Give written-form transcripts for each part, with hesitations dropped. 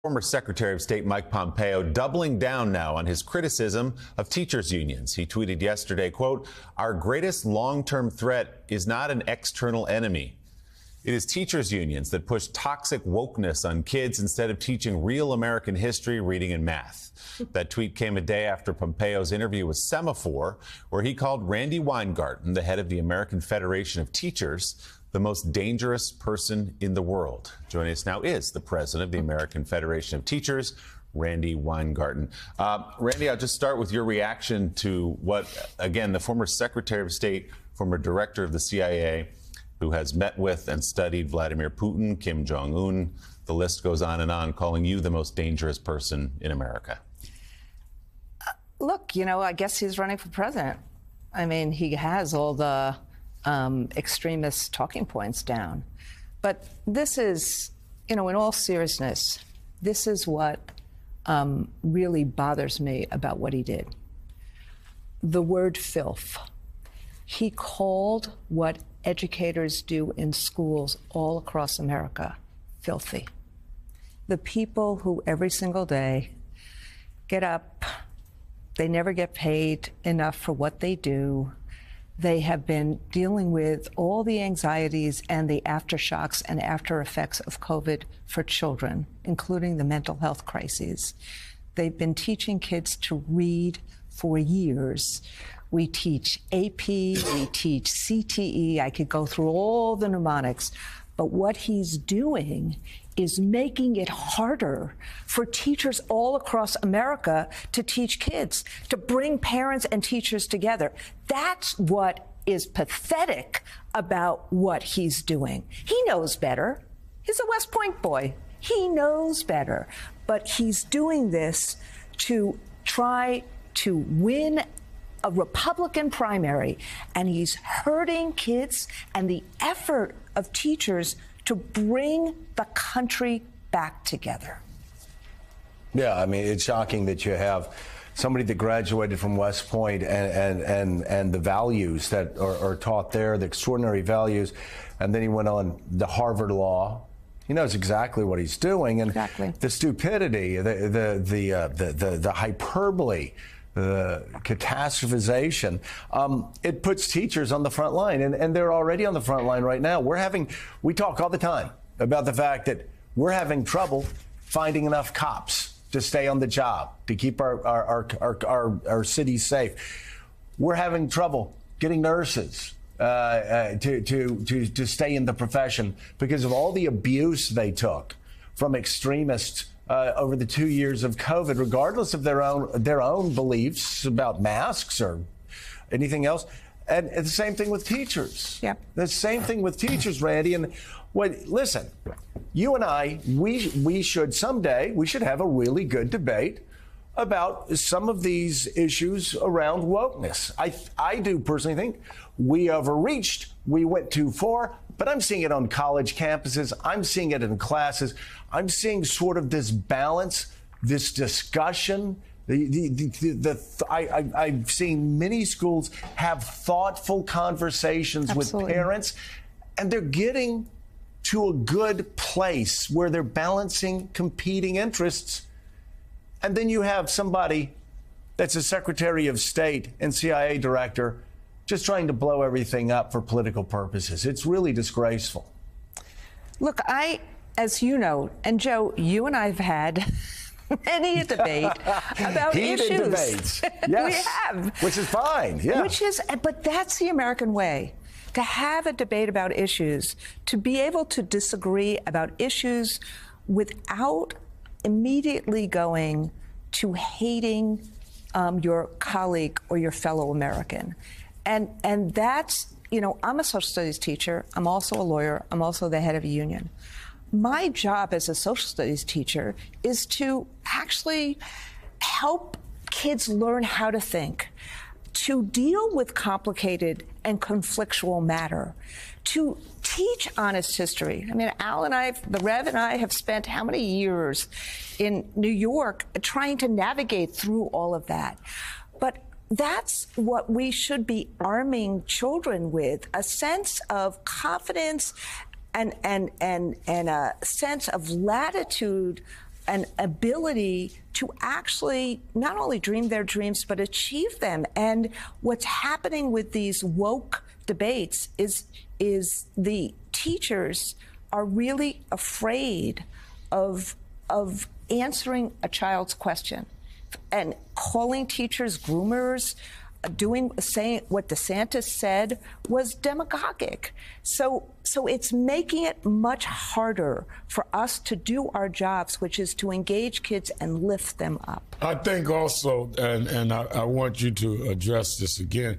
Former Secretary of State Mike Pompeo doubling down now on his criticism of teachers' unions. He tweeted yesterday, quote, "Our greatest long-term threat is not an external enemy. It is teachers' unions that push toxic wokeness on kids instead of teaching real American history, reading, and math." That tweet came a day after Pompeo's interview with Semafor, where he called Randi Weingarten, the head of the American Federation of Teachers, the most dangerous person in the world. Joining us now is the president of the American Federation of Teachers, Randi Weingarten. Randi, I'll just start with your reaction to what, again, the former Secretary of State, former director of the CIA, who has met with and studied Vladimir Putin, Kim Jong-un, the list goes on, calling you the most dangerous person in America. Look, I guess he's running for president. I mean, he has all the extremist talking points down. But this is, in all seriousness, this is what really bothers me about what he did. The word filth. He called what educators do in schools all across America filthy. The people who every single day get up, they never get paid enough for what they do. They have been dealing with all the anxieties and the aftershocks and after effects of COVID for children, including the mental health crises. They've been teaching kids to read for years. We teach AP, we teach CTE. I could go through all the mnemonics. But what he's doing is making it harder for teachers all across America to teach kids, to bring parents and teachers together. That's what is pathetic about what he's doing. He knows better. He's a West Point boy. He knows better. But he's doing this to try to win a Republican primary, and he's hurting kids and the effort of teachers to bring the country back together. Yeah, I mean, it's shocking that you have somebody that graduated from West Point and the values that are taught there, the extraordinary values, and then he went on the Harvard Law. He knows exactly what he's doing, and the stupidity, the hyperbole, the catastrophization, it puts teachers on the front line, and they're already on the front line right now. We talk all the time about the fact that we're having trouble finding enough cops to stay on the job, to keep our cities safe. We're having trouble getting nurses to stay in the profession because of all the abuse they took from extremists over the 2 years of COVID, regardless of their own beliefs about masks or anything else. And the same thing with teachers. Yeah. The same thing with teachers, Randi. And listen, you and I, we should have a really good debate about some of these issues around wokeness. I do personally think we overreached, we went too far, but I'm seeing it on college campuses. I'm seeing it in classes. I'm seeing sort of this balance, this discussion. I've seen many schools have thoughtful conversations with parents, and they're getting to a good place where they're balancing competing interests. And then you have somebody that's a Secretary of State and CIA director just trying to blow everything up for political purposes. It's really disgraceful. Look, as you know, and Joe, you and I have had many a debate about issues. Heated debates. Yes. We have. Which is fine. Yeah. But that's the American way. To have a debate about issues, to be able to disagree about issues without immediately going to hating your colleague or your fellow American. And that's, I'm a social studies teacher. I'm also a lawyer. I'm also the head of a union. My job as a social studies teacher is to actually help kids learn how to think, to deal with complicated and conflictual matter, to teach honest history. I mean, Al and I, the Rev and I have spent how many years in New York trying to navigate through all of that. But that's what we should be arming children with, a sense of confidence and a sense of latitude an ability to actually not only dream their dreams, but achieve them. And what's happening with these woke debates is the teachers are really afraid of answering a child's question and calling teachers groomers, saying what DeSantis said was demagogic. So it's making it much harder for us to do our jobs, which is to engage kids and lift them up. I think also, and I want you to address this again,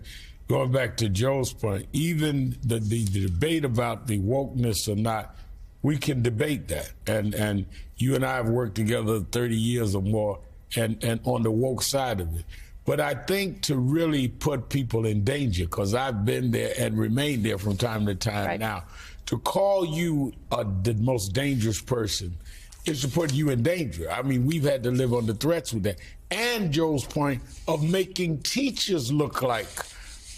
going back to Joe's point, even the debate about the wokeness or not, we can debate that. And you and I have worked together 30 years or more and on the woke side of it. But I think to really put people in danger, because I've been there and remained there from time to time right. now, to call you the most dangerous person is to put you in danger. I mean, we've had to live under threats with that. And Joe's point of making teachers look like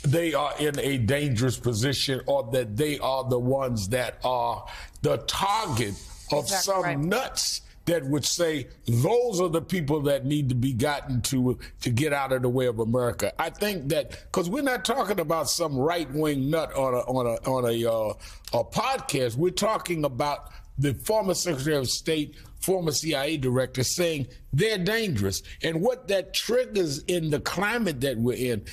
they are in a dangerous position or that they are the ones that are the target of some nuts that would say those are the people that need to be gotten to get out of the way of America. I think that because we're not talking about some right-wing nut on a podcast. We're talking about the former Secretary of State, former CIA director saying they're dangerous. And what that triggers in the climate that we're in.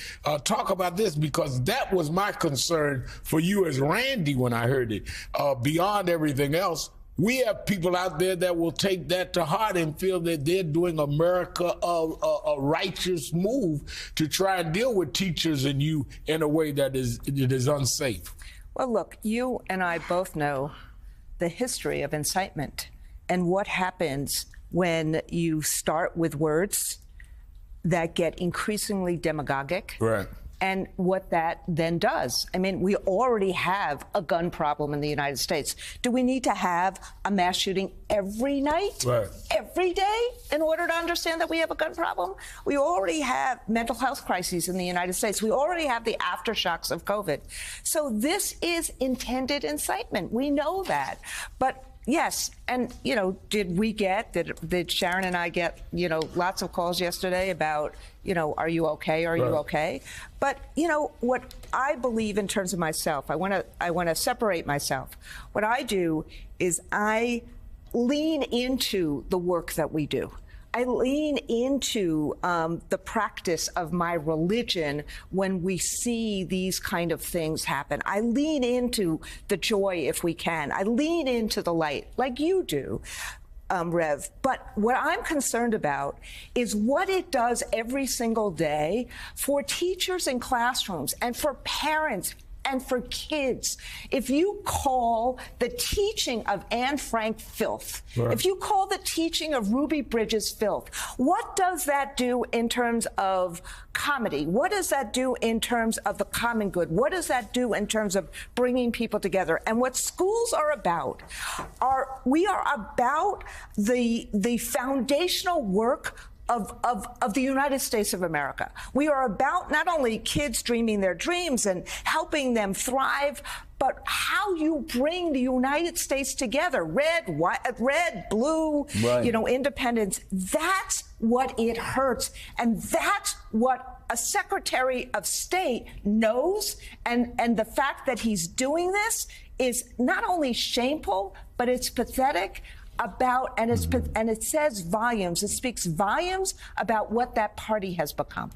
Talk about this, because that was my concern for you as Randy when I heard it. Beyond everything else, we have people out there that will take that to heart and feel that they're doing America a righteous move to try and deal with teachers and you in a way that is unsafe. Well, look, you and I both know the history of incitement and what happens when you start with words that get increasingly demagogic. Right. And what that then does. I mean, we already have a gun problem in the United States. Do we need to have a mass shooting every night, every day, in order to understand that we have a gun problem? We already have mental health crises in the United States. We already have the aftershocks of COVID. So this is intended incitement. We know that. But yes, and, did Sharon and I get, lots of calls yesterday about, are you okay? Are you okay? But, what I believe in terms of myself, I want to separate myself. What I do is I lean into the work that we do. I lean into the practice of my religion when we see these kind of things happen. I lean into the joy if we can. I lean into the light like you do, Rev. But what I'm concerned about is what it does every single day for teachers in classrooms and for parents and for kids. If you call the teaching of Anne Frank filth, if you call the teaching of Ruby Bridges filth, what does that do in terms of comedy? What does that do in terms of the common good? What does that do in terms of bringing people together? And what schools are about we are about the foundational work of the United States of America. We are about not only kids dreaming their dreams and helping them thrive, but how you bring the United States together, red, white, red, blue, independence. That's what it hurts. And that's what a Secretary of State knows. And the fact that he's doing this is not only shameful, but it's pathetic. And it says volumes. It speaks volumes about what that party has become.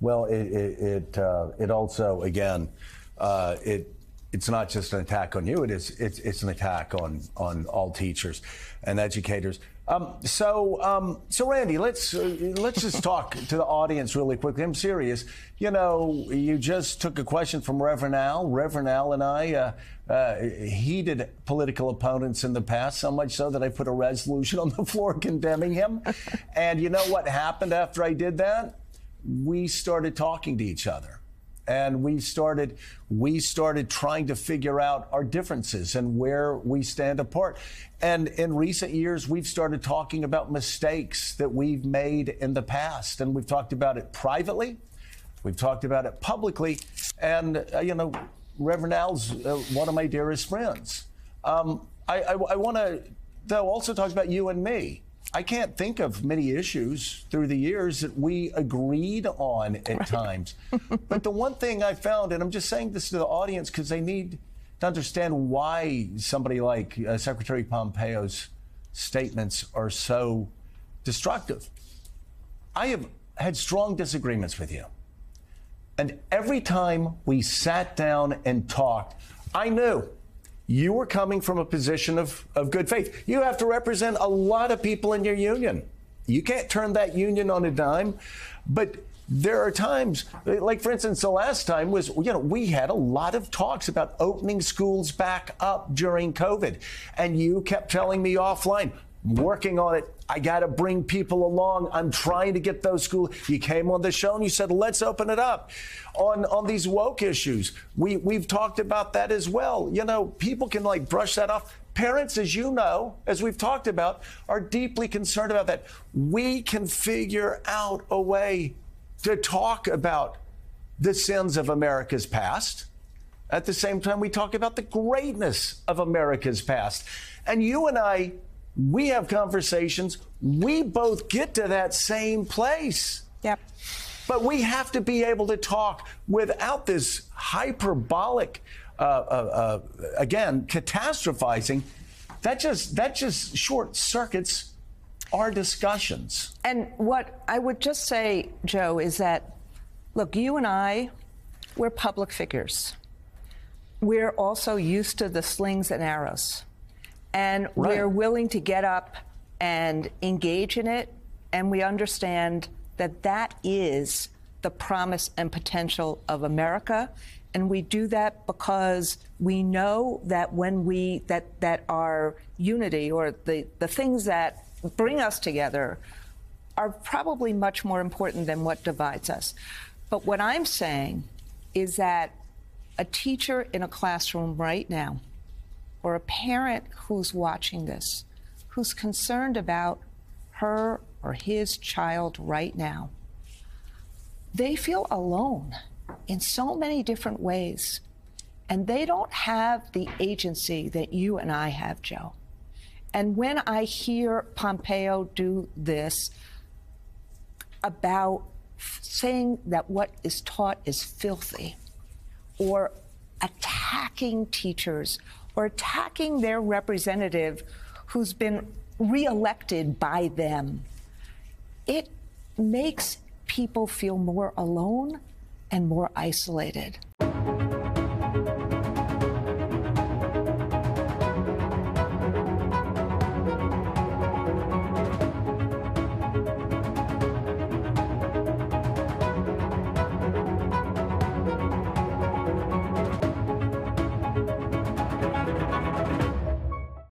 Well, it also, again, it's not just an attack on you. It's an attack on all teachers and educators. So Randy, let's just talk to the audience really quickly. I'm serious. You just took a question from Reverend Al. Reverend Al and I heated political opponents in the past, so much so that I put a resolution on the floor condemning him. And you know what happened after I did that? We started talking to each other. And we started trying to figure out our differences and where we stand apart. And in recent years, we've started talking about mistakes that we've made in the past. And we've talked about it privately. We've talked about it publicly. And, Reverend Al's one of my dearest friends. I want to, though, also talk about you and me I can't think of many issues through the years that we agreed on at times. But the one thing I found, and I'm just saying this to the audience because they need to understand why somebody like Secretary Pompeo's statements are so destructive. I have had strong disagreements with you. And every time we sat down and talked, I knew you were coming from a position of good faith. You have to represent a lot of people in your union. You can't turn that union on a dime. But there are times, like for instance, the last time was, we had a lot of talks about opening schools back up during COVID. And you kept telling me offline, working on it. I got to bring people along. I'm trying to get those schools. You came on the show and you said, let's open it up. On these woke issues, we've talked about that as well. People can brush that off. Parents, as you know, as we've talked about, are deeply concerned about that. We can figure out a way to talk about the sins of America's past. At the same time, we talk about the greatness of America's past. And you and I, we have conversations. We both get to that same place. Yep. But we have to be able to talk without this hyperbolic, again, catastrophizing. That just short circuits our discussions. And what I would just say, Joe, is that, look, you and I, we're public figures. We're also used to the slings and arrows. And we're willing to get up and engage in it. And we understand that that is the promise and potential of America. And we do that because we know that when that our unity or the things that bring us together are probably much more important than what divides us. But what I'm saying is that a teacher in a classroom right now, or a parent who's watching this, who's concerned about her or his child right now, they feel alone in so many different ways. And they don't have the agency that you and I have, Joe. And when I hear Pompeo do this about saying that what is taught is filthy, or attacking teachers, or attacking their representative who's been reelected by them, it makes people feel more alone and more isolated.